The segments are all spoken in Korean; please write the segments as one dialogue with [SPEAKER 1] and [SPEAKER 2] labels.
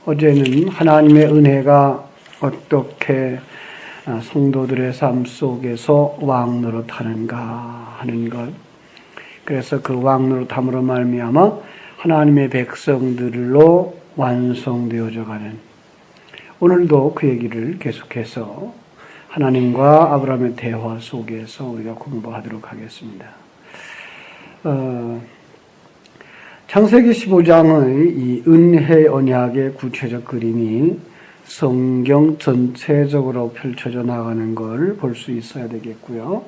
[SPEAKER 1] 어제는 하나님의 은혜가 어떻게 성도들의 삶 속에서 왕노릇하는가 하는 것, 그래서 그 왕노릇함으로 말미암아 하나님의 백성들로 완성되어져 가는, 오늘도 그 얘기를 계속해서 하나님과 아브라함의 대화 속에서 우리가 공부하도록 하겠습니다. 창세기 15장의 이 은혜 언약의 구체적 그림이 성경 전체적으로 펼쳐져 나가는 걸 볼 수 있어야 되겠고요.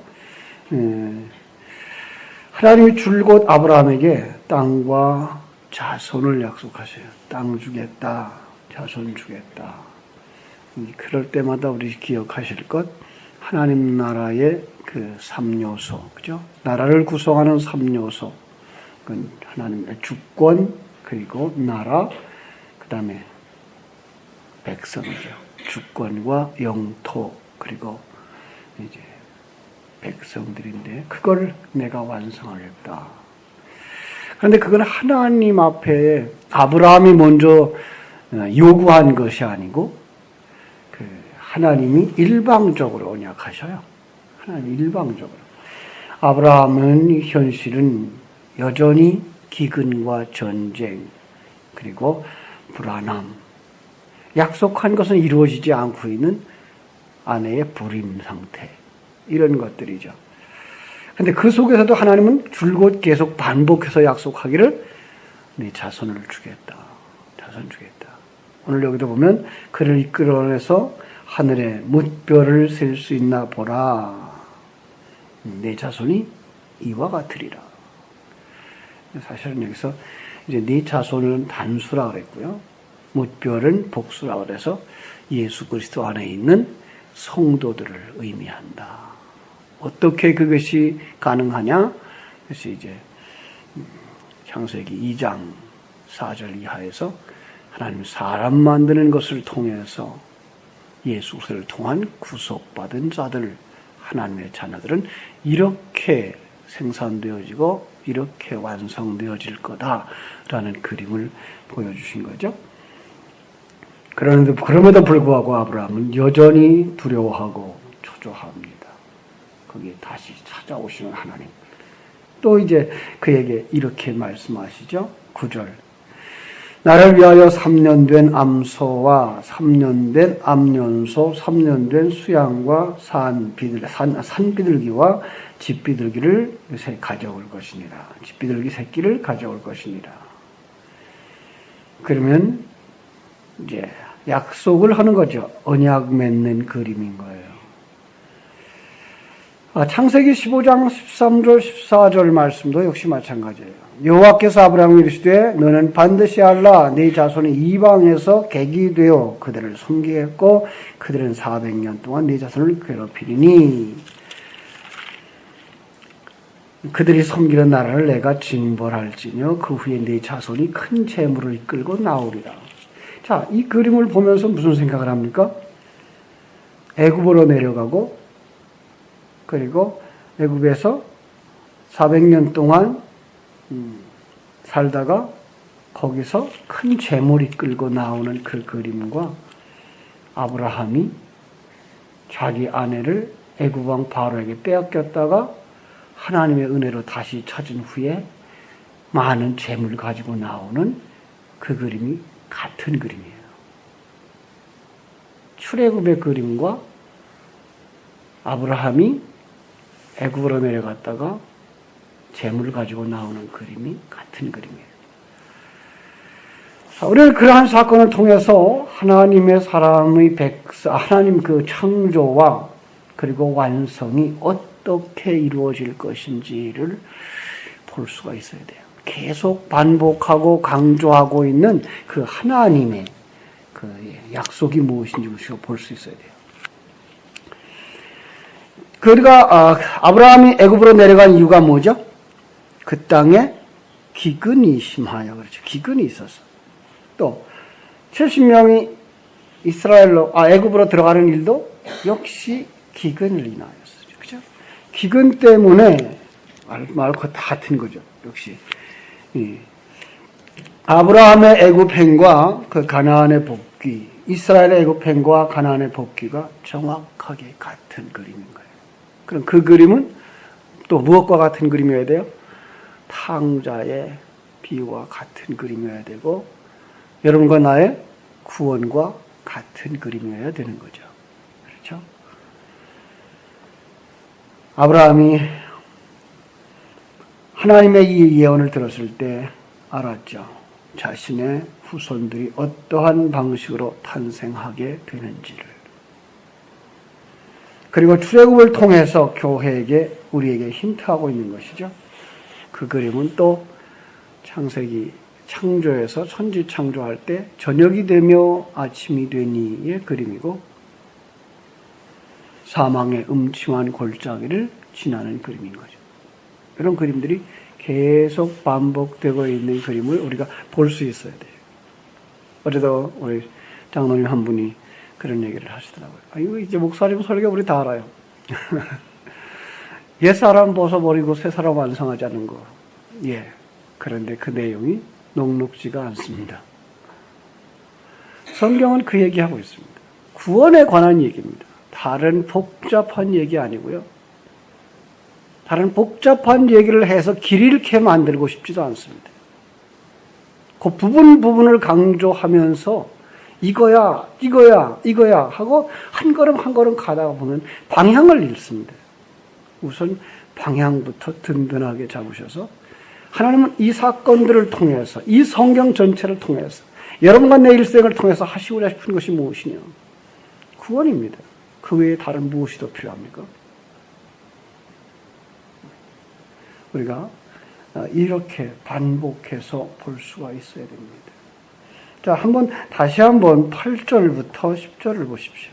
[SPEAKER 1] 하나님이 줄곧 아브라함에게 땅과 자손을 약속하셔요. 땅 주겠다, 자손 주겠다. 그럴 때마다 우리 기억하실 것, 하나님 나라의 그 3요소, 그죠? 나라를 구성하는 3요소. 하나님의 주권, 그리고 나라, 그 다음에 백성이죠. 주권과 영토, 그리고 이제 백성들인데, 그걸 내가 완성하겠다. 그런데 그건 하나님 앞에 아브라함이 먼저 요구한 것이 아니고, 하나님이 일방적으로 언약하셔요. 하나님 일방적으로. 아브라함은 현실은 여전히 기근과 전쟁, 그리고 불안함, 약속한 것은 이루어지지 않고 있는 아내의 불임 상태, 이런 것들이죠. 그런데 그 속에서도 하나님은 줄곧 계속 반복해서 약속하기를 네 자손을 주겠다, 자손 주겠다. 오늘 여기도 보면 그를 이끌어내서 하늘에 뭇별을 셀 수 있나 보라. 내 자손이 이와 같으리라. 사실은 여기서 이제 네 자손은 단수라 그랬고요. 뭇별은 복수라 그래서 예수 그리스도 안에 있는 성도들을 의미한다. 어떻게 그것이 가능하냐? 그래서 이제 창세기 2장 4절 이하에서 하나님 사람 만드는 것을 통해서 예수 그리스도를 통한 구속받은 자들, 하나님의 자녀들은 이렇게 생산되어지고 이렇게 완성되어질 거다라는 그림을 보여주신 거죠. 그럼에도 불구하고 아브라함은 여전히 두려워하고 초조합니다. 거기에 다시 찾아오시는 하나님. 또 이제 그에게 이렇게 말씀하시죠. 9절. 나를 위하여 3년 된 암소와 3년 된 암연소, 3년 된 수양과 산비둘기와 집비둘기를 가져올 것이니라. 집비둘기 새끼를 가져올 것이니라. 그러면 이제 약속을 하는 거죠. 언약 맺는 그림인 거예요. 창세기 15장 13절 14절 말씀도 역시 마찬가지예요. 여호와께서 아브라함에게 이르시되 너는 반드시 알라 네 자손이 이방에서 객이 되어 그들을 섬기겠고 그들은 400년 동안 네 자손을 괴롭히리니 그들이 섬기는 나라를 내가 징벌할지며 그 후에 네 자손이 큰 재물을 이끌고 나오리라. 자, 이 그림을 보면서 무슨 생각을 합니까? 애굽으로 내려가고 그리고 애굽에서 400년 동안 살다가 거기서 큰 재물이 끌고 나오는 그 그림과 아브라함이 자기 아내를 애굽 왕 바로에게 빼앗겼다가 하나님의 은혜로 다시 찾은 후에 많은 재물 가지고 나오는 그 그림이 같은 그림이에요. 출애굽의 그림과 아브라함이 애굽으로 내려갔다가 재물을 가지고 나오는 그림이 같은 그림이에요. 우리는 그러한 사건을 통해서 하나님의 사람의 하나님 그 창조와 그리고 완성이 어떻게 이루어질 것인지를 볼 수가 있어야 돼요. 계속 반복하고 강조하고 있는 그 하나님의 그 약속이 무엇인지 볼 수 있어야 돼요. 그러니까 아브라함이 애굽으로 내려간 이유가 뭐죠? 그 땅에 기근이 심하여 그렇죠. 기근이 있었어. 또 70명이 애굽으로 들어가는 일도 역시 기근을 인하였어요. 그렇죠? 기근 때문에 말 다 같은 거죠. 역시 아브라함의 애굽행과 그 가나안의 복귀, 이스라엘의 애굽행과 가나안의 복귀가 정확하게 같은 그림인 거예요. 그럼 그 그림은 또 무엇과 같은 그림이어야 돼요? 탕자의 비유와 같은 그림이어야 되고 여러분과 나의 구원과 같은 그림이어야 되는 거죠. 그렇죠? 아브라함이 하나님의 이 예언을 들었을 때 알았죠. 자신의 후손들이 어떠한 방식으로 탄생하게 되는지를. 그리고 출애굽을 통해서 교회에게 우리에게 힌트하고 있는 것이죠. 그 그림은 또 창세기 창조에서 천지 창조할 때 저녁이 되며 아침이 되니의 그림이고 사망의 음침한 골짜기를 지나는 그림인 거죠. 이런 그림들이 계속 반복되고 있는 그림을 우리가 볼 수 있어야 돼요. 어제도 우리 장로님 한 분이 그런 얘기를 하시더라고요. 이거 이제 목사님 설교 우리 다 알아요. 옛 사람 벗어버리고 새 사람 완성하자는 거. 예. 그런데 그 내용이 녹록지가 않습니다. 성경은 그 얘기하고 있습니다. 구원에 관한 얘기입니다. 다른 복잡한 얘기 아니고요. 다른 복잡한 얘기를 해서 길 잃게 만들고 싶지도 않습니다. 그 부분을 강조하면서 이거야 하고 한 걸음 한 걸음 가다가 보면 방향을 잃습니다. 우선 방향부터 든든하게 잡으셔서 하나님은 이 사건들을 통해서 이 성경 전체를 통해서 여러분과 내 일생을 통해서 하시고자 싶은 것이 무엇이냐? 구원입니다. 그 외에 다른 무엇이 더 필요합니까? 우리가 이렇게 반복해서 볼 수가 있어야 됩니다. 자, 다시 한번 8절부터 10절을 보십시오.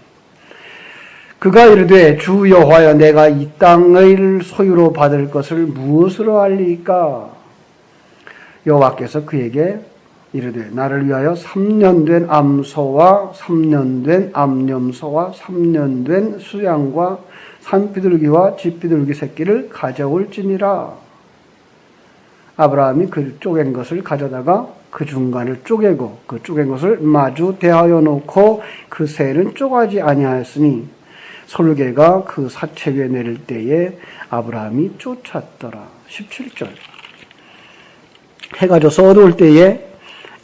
[SPEAKER 1] 그가 이르되 주 여호와여 내가 이 땅을 소유로 받을 것을 무엇으로 알리까? 여호와께서 그에게 이르되 나를 위하여 3년 된 암소와 3년 된 암염소와 3년 된 수양과 산비둘기와 집비둘기 새끼를 가져올지니라. 아브라함이 그 쪼갠 것을 가져다가 그 중간을 쪼개고 그 쪼갠 것을 마주 대하여 놓고 그 새는 쪼가지 아니하였으니 솔개가 그 사체 위에 내릴 때에 아브라함이 쫓았더라. 17절. 해가 져서 어두울 때에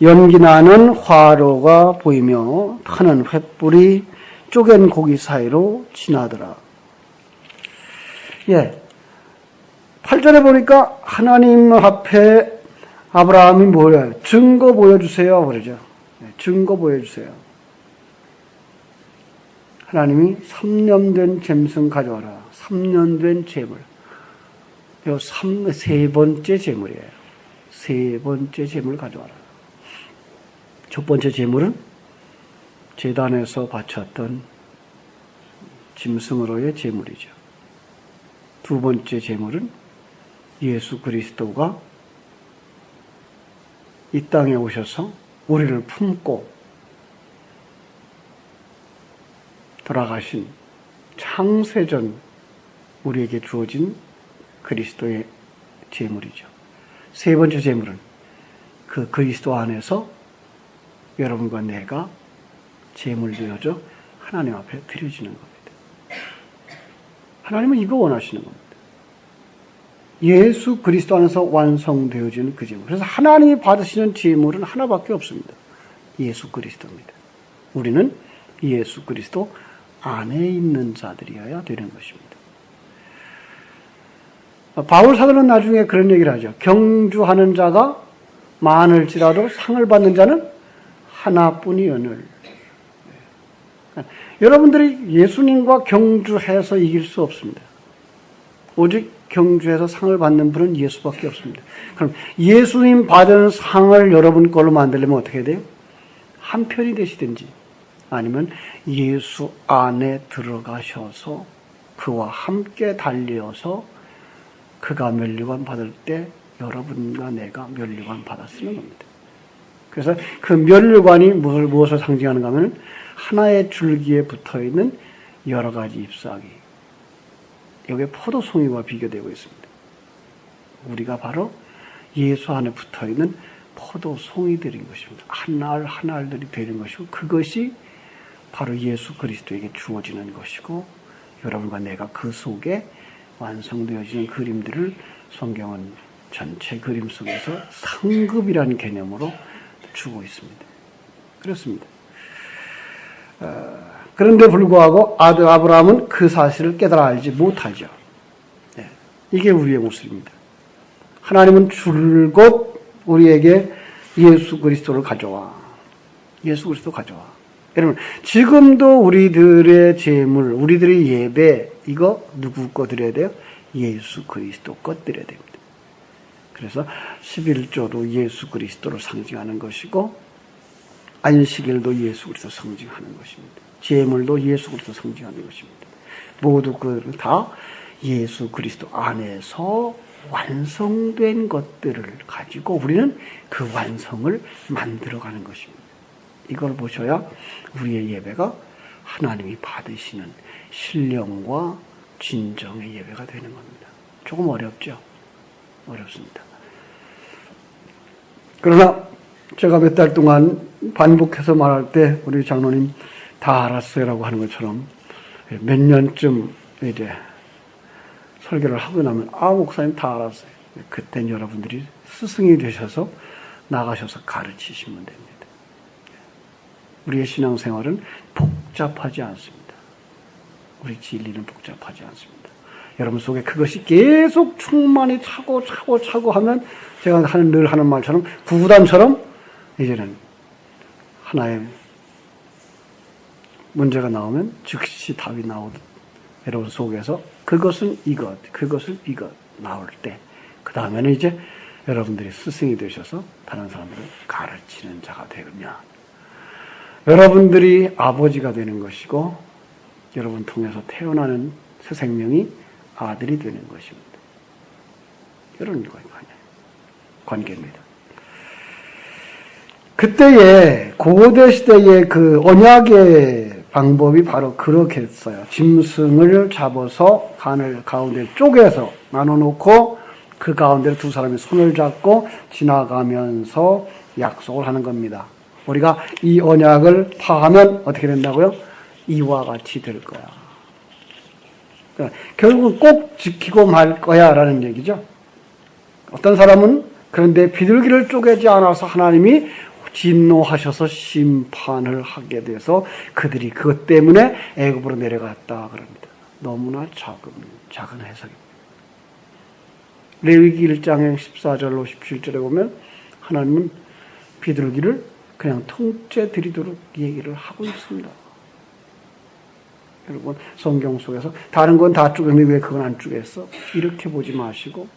[SPEAKER 1] 연기 나는 화로가 보이며 타는 횃불이 쪼갠 고기 사이로 지나더라. 예. 8절에 보니까 하나님 앞에 아브라함이 뭐래요? 증거 보여주세요. 그러죠. 증거 보여주세요. 하나님이 3년 된 짐승 가져와라. 3년 된 재물. 세 번째 재물이에요. 세 번째 재물 가져와라. 첫 번째 재물은 제단에서 바쳤던 짐승으로의 재물이죠. 두 번째 재물은 예수 그리스도가 이 땅에 오셔서 우리를 품고 돌아가신 창세전 우리에게 주어진 그리스도의 제물이죠. 세 번째 제물은 그 그리스도 안에서 여러분과 내가 제물 되어져 하나님 앞에 드려지는 겁니다. 하나님은 이거 원하시는 겁니다. 예수 그리스도 안에서 완성되어지는 그 제물. 그래서 하나님이 받으시는 제물은 하나밖에 없습니다. 예수 그리스도입니다. 우리는 예수 그리스도 안에 있는 자들이어야 되는 것입니다. 바울 사도는 나중에 그런 얘기를 하죠. 경주하는 자가 많을지라도 상을 받는 자는 하나뿐이오늘. 여러분들이 예수님과 경주해서 이길 수 없습니다. 오직 경주에서 상을 받는 분은 예수밖에 없습니다. 그럼 예수님 받은 상을 여러분 걸로 만들려면 어떻게 해야 돼요? 한 편이 되시든지 아니면 예수 안에 들어가셔서 그와 함께 달려서 그가 면류관 받을 때 여러분과 내가 면류관 받아 쓰는 겁니다. 그래서 그 면류관이 무엇을 상징하는가 하면 하나의 줄기에 붙어있는 여러 가지 잎사귀. 여기에 포도송이와 비교되고 있습니다. 우리가 바로 예수 안에 붙어있는 포도송이 되는 것입니다. 한 알 한 알들이 되는 것이고 그것이 바로 예수 그리스도에게 주어지는 것이고 여러분과 내가 그 속에 완성되어지는 그림들을 성경은 전체 그림 속에서 상급이라는 개념으로 주고 있습니다. 그렇습니다. 그런데 불구하고 아들 아브라함은 그 사실을 깨달아 알지 못하죠. 네, 이게 우리의 모습입니다. 하나님은 줄곧 우리에게 예수 그리스도를 가져와. 예수 그리스도 가져와. 여러분, 지금도 우리들의 제물, 우리들의 예배, 이거 누구 거 드려야 돼요? 예수 그리스도 거 드려야 됩니다. 그래서 11조도 예수 그리스도를 상징하는 것이고, 안식일도 예수 그리스도 상징하는 것입니다. 제물도 예수 그리스도 상징하는 것입니다. 모두 그 다 예수 그리스도 안에서 완성된 것들을 가지고 우리는 그 완성을 만들어가는 것입니다. 이걸 보셔야 우리의 예배가 하나님이 받으시는 신령과 진정의 예배가 되는 겁니다. 조금 어렵죠? 어렵습니다. 그러나 제가 몇 달 동안 반복해서 말할 때 우리 장로님 다 알았어요라고 하는 것처럼 몇 년쯤 이제 설교를 하고 나면 목사님 다 알았어요. 그땐 여러분들이 스승이 되셔서 나가셔서 가르치시면 됩니다. 우리의 신앙생활은 복잡하지 않습니다. 우리 진리는 복잡하지 않습니다. 여러분 속에 그것이 계속 충만히 차고 하면 제가 늘 하는 말처럼 구구단처럼 이제는 하나의 문제가 나오면 즉시 답이 나오듯 여러분 속에서 그것은 이것 나올 때 그 다음에는 이제 여러분들이 스승이 되셔서 다른 사람들을 가르치는 자가 되면 여러분들이 아버지가 되는 것이고 여러분 통해서 태어나는 새 생명이 아들이 되는 것입니다. 이런 관계입니다. 그때의 고대 시대의 그 언약의 방법이 바로 그렇겠어요. 짐승을 잡아서 간을 가운데 쪼개서 나눠놓고 그 가운데 두 사람이 손을 잡고 지나가면서 약속을 하는 겁니다. 우리가 이 언약을 파하면 어떻게 된다고요? 이와 같이 될 거야. 그러니까 결국은 꼭 지키고 말 거야 라는 얘기죠. 어떤 사람은 그런데 비둘기를 쪼개지 않아서 하나님이 진노하셔서 심판을 하게 돼서 그들이 그것 때문에 애굽으로 내려갔다 그럽니다. 너무나 작은 해석입니다. 레위기 1장의 14절로 17절에 보면 하나님은 비둘기를 그냥 통째 드리도록 얘기를 하고 있습니다. 여러분 성경 속에서 다른 건 다 쪼갰는데 왜 그건 안 쪼갰어? 이렇게 보지 마시고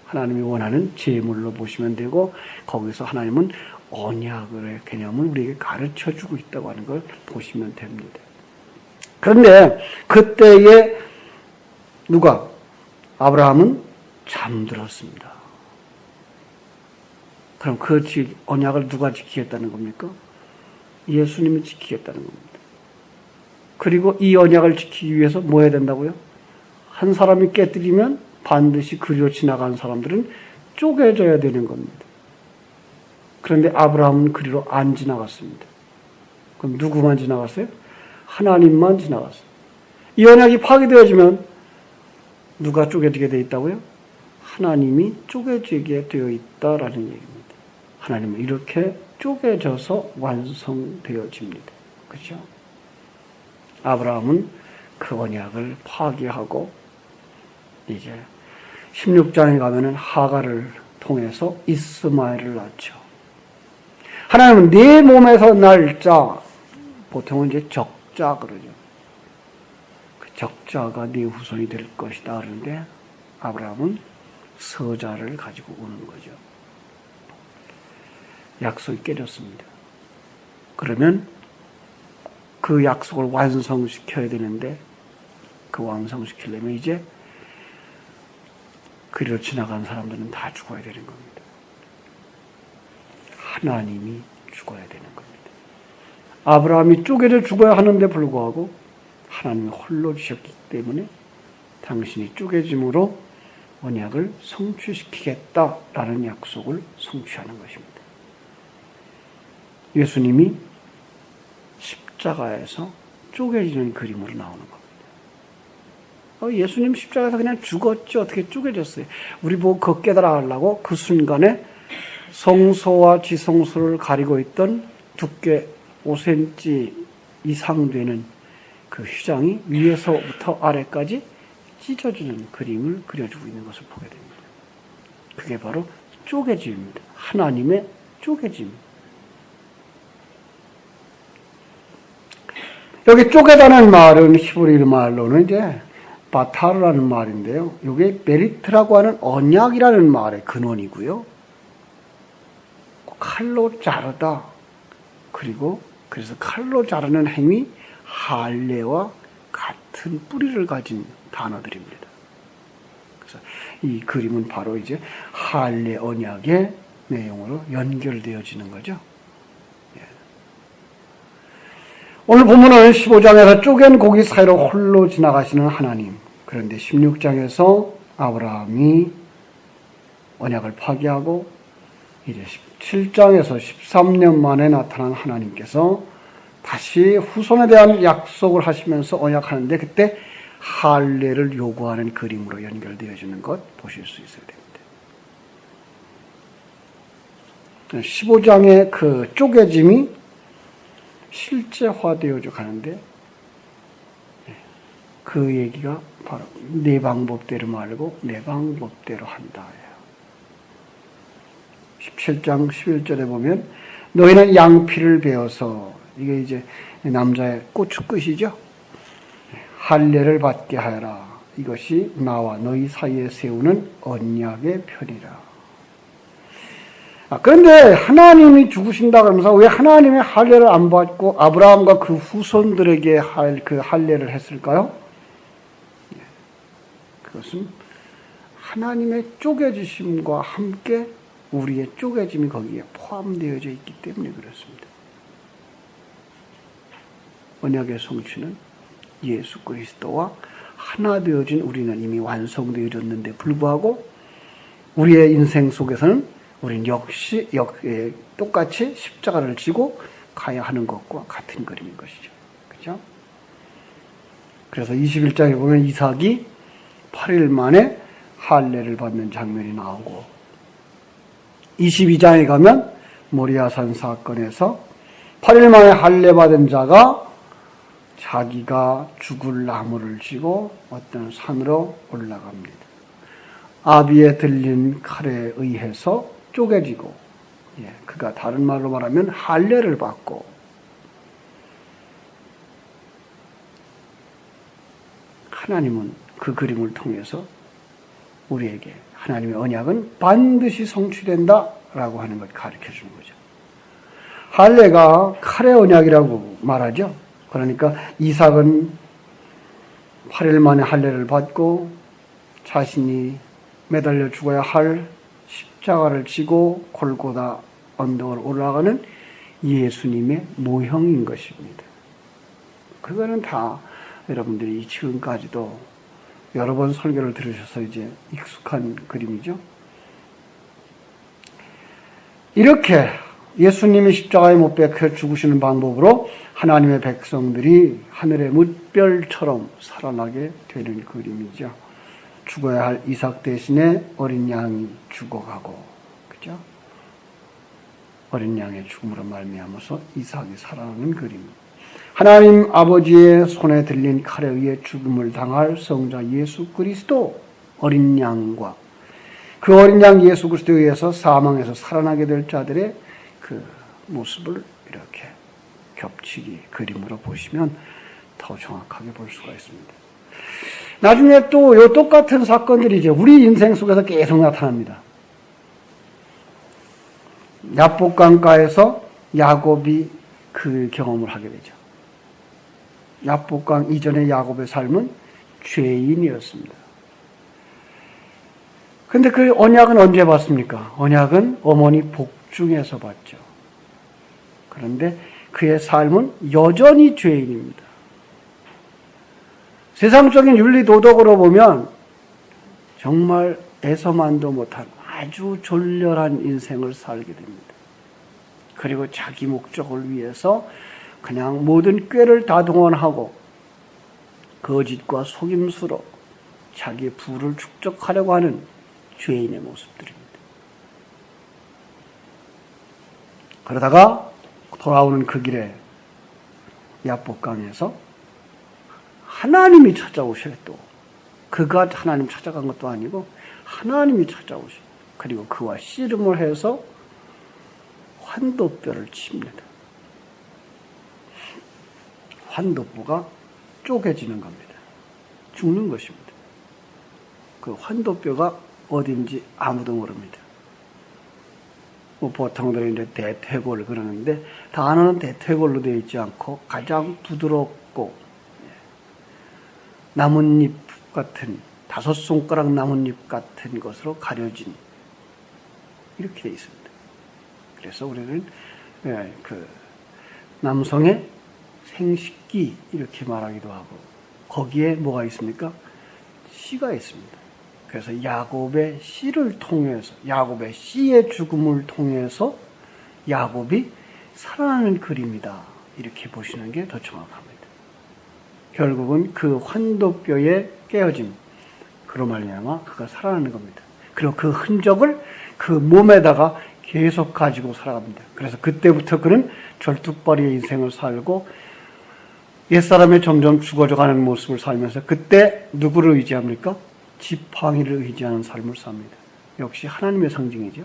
[SPEAKER 1] 하나님이 원하는 제물로 보시면 되고 거기서 하나님은 언약의 개념을 우리에게 가르쳐주고 있다고 하는 걸 보시면 됩니다. 그런데 그때에 누가? 아브라함은 잠들었습니다. 그럼 그 언약을 누가 지키겠다는 겁니까? 예수님이 지키겠다는 겁니다. 그리고 이 언약을 지키기 위해서 뭐 해야 된다고요? 한 사람이 깨뜨리면 반드시 그리로 지나간 사람들은 쪼개져야 되는 겁니다. 그런데 아브라함은 그리로 안 지나갔습니다. 그럼 누구만 지나갔어요? 하나님만 지나갔어요. 이 언약이 파괴되어지면 누가 쪼개지게 되어 있다고요? 하나님이 쪼개지게 되어 있다라는 얘기입니다. 하나님은 이렇게 쪼개져서 완성되어집니다. 그렇죠? 아브라함은 그 언약을 파괴하고 이제 16장에 가면은 하갈을 통해서 이스마엘을 낳죠. 하나님은 네 몸에서 날 자, 보통은 이제 적자 그러죠. 그 적자가 네 후손이 될 것이다 그러는데 아브라함은 서자를 가지고 오는 거죠. 약속이 깨졌습니다. 그러면 그 약속을 완성시켜야 되는데 그 완성시키려면 이제 그리로 지나간 사람들은 다 죽어야 되는 겁니다. 하나님이 죽어야 되는 겁니다. 아브라함이 쪼개져 죽어야 하는데 불구하고 하나님이 홀로 주셨기 때문에 당신이 쪼개짐으로 언약을 성취시키겠다라는 약속을 성취하는 것입니다. 예수님이 십자가에서 쪼개지는 그림으로 나오는 겁니다. 예수님 십자가에서 그냥 죽었지 어떻게 쪼개졌어요? 우리 보고 그거 깨달아 하려고 그 순간에 성소와 지성소를 가리고 있던 두께 5cm 이상 되는 그 휘장이 위에서부터 아래까지 찢어지는 그림을 그려주고 있는 것을 보게 됩니다. 그게 바로 쪼개짐입니다. 하나님의 쪼개짐. 여기 쪼개다는 말은 히브리 말로는 이제 바타르라는 말인데요. 이게 베리트라고 하는 언약이라는 말의 근원이고요. 칼로 자르다. 그리고 그래서 칼로 자르는 행위 할례와 같은 뿌리를 가진 단어들입니다. 그래서 이 그림은 바로 이제 할례 언약의 내용으로 연결되어지는 거죠. 오늘 본문은 15장에서 쪼갠 고기 사이로 홀로 지나가시는 하나님. 그런데 16장에서 아브라함이 언약을 파기하고 이제 17장에서 13년 만에 나타난 하나님께서 다시 후손에 대한 약속을 하시면서 언약하는데 그때 할례를 요구하는 그림으로 연결되어지는 것 보실 수 있어야 됩니다. 15장의 그 쪼개짐이 실제화되어져 가는데 그 얘기가 바로 내 방법대로 말고 내 방법대로 한다. 17장 11절에 보면 너희는 양피를 베어서 이게 이제 남자의 고추끝이죠. 할례를 받게 하여라. 이것이 나와 너희 사이에 세우는 언약의 편이라. 그런데 하나님이 죽으신다 그러면서 왜 하나님의 할례를 안 받고 아브라함과 그 후손들에게 그 할례를 했을까요? 그것은 하나님의 쪼개지심과 함께 우리의 쪼개짐이 거기에 포함되어져 있기 때문에 그렇습니다. 언약의 성취는 예수 그리스도와 하나 되어진 우리는 이미 완성되어졌는데 불구하고 우리의 인생 속에서는 우리는 역시 똑같이 십자가를 지고 가야 하는 것과 같은 그림인 것이죠. 그렇죠? 그래서 21장에 보면 이삭이 8일 만에 할례를 받는 장면이 나오고 22장에 가면 모리아산 사건에서 8일 만에 할례 받은 자가 자기가 죽을 나무를 지고 어떤 산으로 올라갑니다. 아비에 들린 칼에 의해서 쪼개지고 그가 다른 말로 말하면 할례를 받고 하나님은 그 그림을 통해서 우리에게 하나님의 언약은 반드시 성취된다라고 하는 것 가르쳐 주는 거죠. 할례가 칼의 언약이라고 말하죠. 그러니까 이삭은 8일 만에 할례를 받고 자신이 매달려 죽어야 할 십자가를 지고 골고다 언덕을 올라가는 예수님의 모형인 것입니다. 그거는 다 여러분들이 지금까지도 여러 번 설교를 들으셔서 이제 익숙한 그림이죠. 이렇게 예수님이 십자가에 못 박혀 죽으시는 방법으로 하나님의 백성들이 하늘의 뭇별처럼 살아나게 되는 그림이죠. 죽어야 할 이삭 대신에 어린 양이 죽어가고, 그죠? 어린 양의 죽음으로 말미암아서 이삭이 살아나는 그림. 하나님 아버지의 손에 들린 칼에 의해 죽음을 당할 성자 예수 그리스도 어린 양과 그 어린 양 예수 그리스도에 의해서 사망에서 살아나게 될 자들의 그 모습을 이렇게 겹치기 그림으로 보시면 더 정확하게 볼 수가 있습니다. 나중에 또 요 똑같은 사건들이 이제 우리 인생 속에서 계속 나타납니다. 야복강가에서 야곱이 그 경험을 하게 되죠. 야복강 이전의 야곱의 삶은 죄인이었습니다. 근데 그 언약은 언제 받습니까? 언약은 어머니 복중에서 받죠. 그런데 그의 삶은 여전히 죄인입니다. 세상적인 윤리 도덕으로 보면 정말 에서만도 못한 아주 졸렬한 인생을 살게 됩니다. 그리고 자기 목적을 위해서 그냥 모든 꾀를 다 동원하고 거짓과 속임수로 자기의 부를 축적하려고 하는 죄인의 모습들입니다. 그러다가 돌아오는 그 길에 야복강에서 하나님이 찾아오셔요. 또 그가 하나님 찾아간 것도 아니고 하나님이 찾아오셔요. 그리고 그와 씨름을 해서 환도뼈를 칩니다. 환도뼈가 쪼개지는 겁니다. 죽는 것입니다. 그 환도뼈가 어딘지 아무도 모릅니다. 보통들은 이제 대퇴골 그러는데 단어는 대퇴골로 되어 있지 않고 가장 부드럽고 나뭇잎 같은 5손가락 나뭇잎 같은 것으로 가려진 이렇게 되어 있습니다. 그래서 우리는 그 남성의 생식기 이렇게 말하기도 하고 거기에 뭐가 있습니까? 씨가 있습니다. 그래서 야곱의 씨를 통해서 야곱의 씨의 죽음을 통해서 야곱이 살아나는 그림이다. 이렇게 보시는 게 더 정확합니다. 결국은 그 환도뼈의 깨어짐 그로 말미암아 그가 살아나는 겁니다. 그리고 그 흔적을 그 몸에다가 계속 가지고 살아갑니다. 그래서 그때부터 그는 절뚝발이의 인생을 살고 옛사람이 점점 죽어져가는 모습을 살면서 그때 누구를 의지합니까? 지팡이를 의지하는 삶을 삽니다. 역시 하나님의 상징이죠.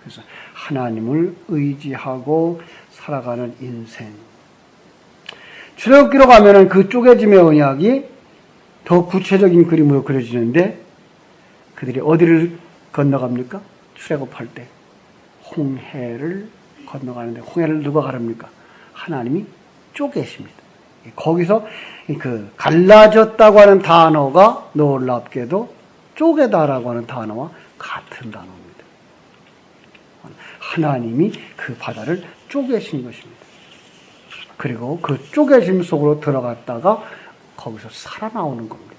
[SPEAKER 1] 그래서 하나님을 의지하고 살아가는 인생. 출애굽기로 가면은 그 쪼개짐의 언약이 더 구체적인 그림으로 그려지는데 그들이 어디를 건너갑니까? 출애굽할 때 홍해를 건너가는데 홍해를 누가 가릅니까? 하나님이 쪼개십니다. 거기서 그 갈라졌다고 하는 단어가 놀랍게도 쪼개다라고 하는 단어와 같은 단어입니다. 하나님이 그 바다를 쪼개신 것입니다. 그리고 그 쪼개짐 속으로 들어갔다가 거기서 살아나오는 겁니다.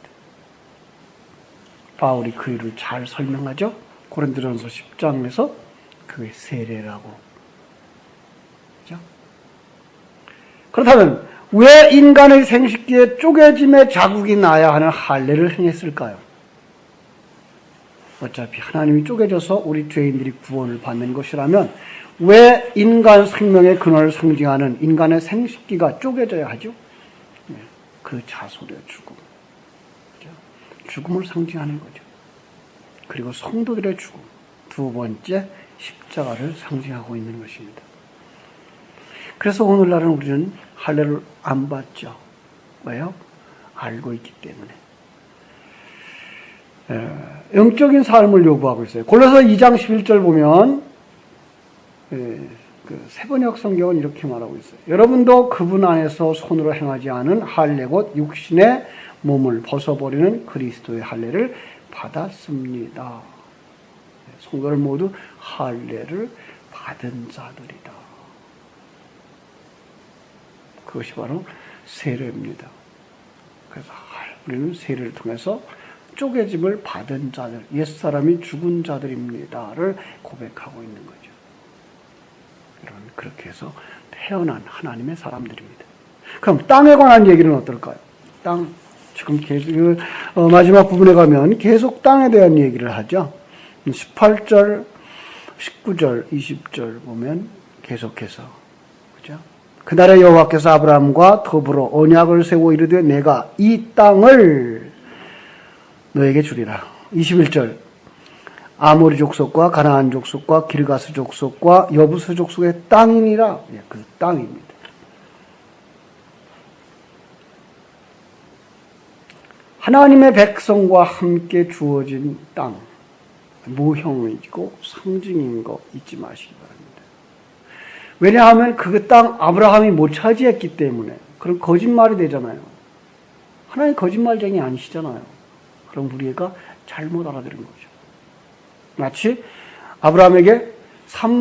[SPEAKER 1] 바울이 그 일을 잘 설명하죠. 고린도전서 10장에서 그게 세례라고. 그렇죠? 그렇다면 왜 인간의 생식기에 쪼개짐의 자국이 나야 하는 할례를 행했을까요? 어차피 하나님이 쪼개져서 우리 죄인들이 구원을 받는 것이라면 왜 인간 생명의 근원을 상징하는 인간의 생식기가 쪼개져야 하죠? 그 자손의 죽음. 죽음을 상징하는 거죠. 그리고 성도들의 죽음. 두 번째 십자가를 상징하고 있는 것입니다. 그래서 오늘날은 우리는 할례를 안 받죠. 왜요? 알고 있기 때문에. 영적인 삶을 요구하고 있어요. 골로새 2장 11절 보면 그 세번역 성경은 이렇게 말하고 있어요. 여러분도 그분 안에서 손으로 행하지 않은 할례 곧 육신의 몸을 벗어버리는 그리스도의 할례를 받았습니다. 성도들 모두 할례를 받은 자들이다. 그것이 바로 세례입니다. 그래서 우리는 세례를 통해서 쪼개짐을 받은 자들, 옛사람이 죽은 자들입니다를 고백하고 있는 거죠. 여러분, 그렇게 해서 태어난 하나님의 사람들입니다. 그럼 땅에 관한 얘기는 어떨까요? 땅, 지금 계속, 마지막 부분에 가면 계속 땅에 대한 얘기를 하죠. 18절, 19절, 20절 보면 계속해서, 그죠? 그날에 여호와께서 아브라함과 더불어 언약을 세워 이르되 내가 이 땅을 너에게 주리라. 21절 아모리 족속과 가나안 족속과 기르가스 족속과 여부스 족속의 땅이니라. 그 땅입니다. 하나님의 백성과 함께 주어진 땅, 모형이고 상징인 거 잊지 마시기 바랍니다. 왜냐하면 그 땅 아브라함이 못 차지했기 때문에. 그럼 거짓말이 되잖아요. 하나님 거짓말쟁이 아니시잖아요. 그럼 우리가 잘못 알아들은 거죠. 마치 아브라함에게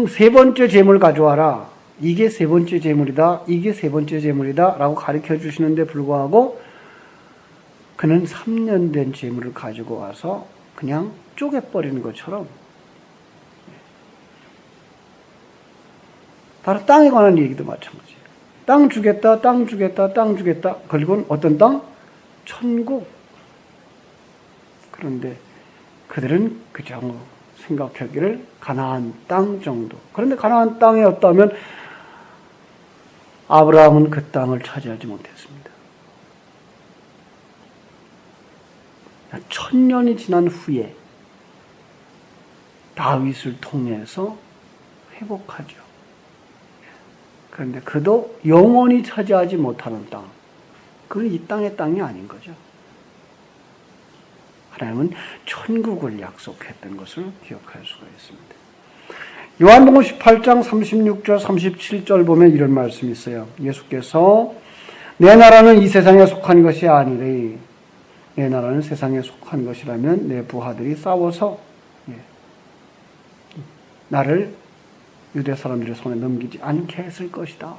[SPEAKER 1] 세 번째 재물 가져와라. 이게 세 번째 재물이다. 이게 세 번째 재물이다. 라고 가르쳐 주시는데 불구하고 그는 3년 된 재물을 가지고 와서 그냥 쪼개버리는 것처럼 바로 땅에 관한 얘기도 마찬가지예요. 땅 주겠다, 땅 주겠다, 땅 주겠다. 그리고는 어떤 땅? 천국. 그런데 그들은 그저 생각하기를 가나안 땅 정도. 그런데 가나안 땅이었다면 아브라함은 그 땅을 차지하지 못했습니다. 1000년이 지난 후에 다윗을 통해서 회복하죠. 그런데 그도 영원히 차지하지 못하는 땅. 그건 이 땅의 땅이 아닌 거죠. 하나님은 천국을 약속했던 것을 기억할 수가 있습니다. 요한복음 18장 36절 37절 보면 이런 말씀이 있어요. 예수께서 내 나라는 이 세상에 속한 것이 아니래. 내 나라는 세상에 속한 것이라면 내 부하들이 싸워서 나를 유대 사람들의 손에 넘기지 않게 했을 것이다.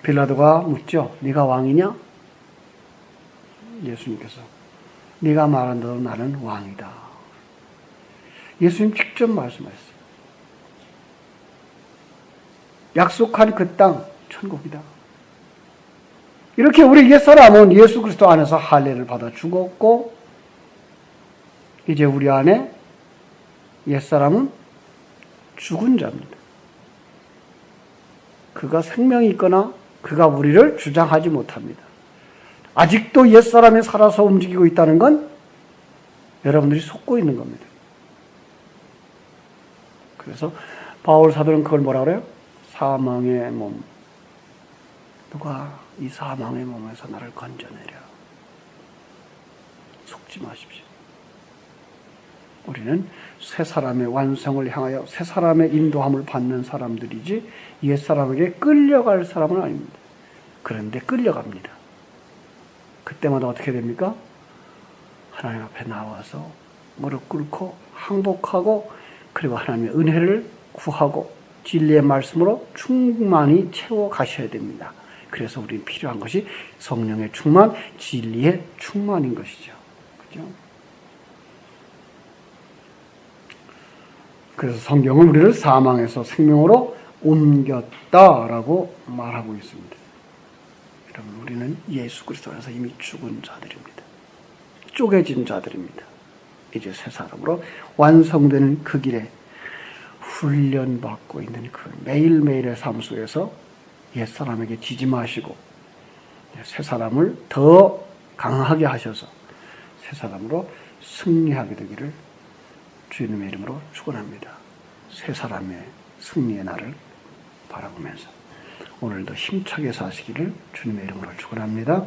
[SPEAKER 1] 빌라도가 묻죠. 네가 왕이냐? 예수님께서 네가 말한 대로 나는 왕이다. 예수님 직접 말씀하셨어요. 약속한 그 땅 천국이다. 이렇게 우리 옛사람은 예수 그리스도 안에서 할례를 받아 죽었고 이제 우리 안에 옛사람은 죽은 자입니다. 그가 생명이 있거나 그가 우리를 주장하지 못합니다. 아직도 옛사람이 살아서 움직이고 있다는 건 여러분들이 속고 있는 겁니다. 그래서 바울 사도는 그걸 뭐라 그래요? 사망의 몸. 누가 이 사망의 몸에서 나를 건져내려. 속지 마십시오. 우리는 새 사람의 완성을 향하여 새 사람의 인도함을 받는 사람들이지 옛 사람에게 끌려갈 사람은 아닙니다. 그런데 끌려갑니다. 그때마다 어떻게 됩니까? 하나님 앞에 나와서 무릎 꿇고 항복하고 그리고 하나님의 은혜를 구하고 진리의 말씀으로 충만히 채워 가셔야 됩니다. 그래서 우리는 필요한 것이 성령의 충만, 진리의 충만인 것이죠. 그죠? 그래서 성경은 우리를 사망에서 생명으로 옮겼다라고 말하고 있습니다. 여러분, 우리는 예수 그리스도 안에서 이미 죽은 자들입니다. 쪼개진 자들입니다. 이제 새 사람으로 완성되는 그 길에 훈련받고 있는 그 매일매일의 삶 속에서 옛사람에게 지지 마시고 새 사람을 더 강하게 하셔서 새 사람으로 승리하게 되기를 주님의 이름으로 축원합니다. 새 사람의 승리의 날을 바라보면서 오늘도 힘차게 사시기를 주님의 이름으로 축원합니다.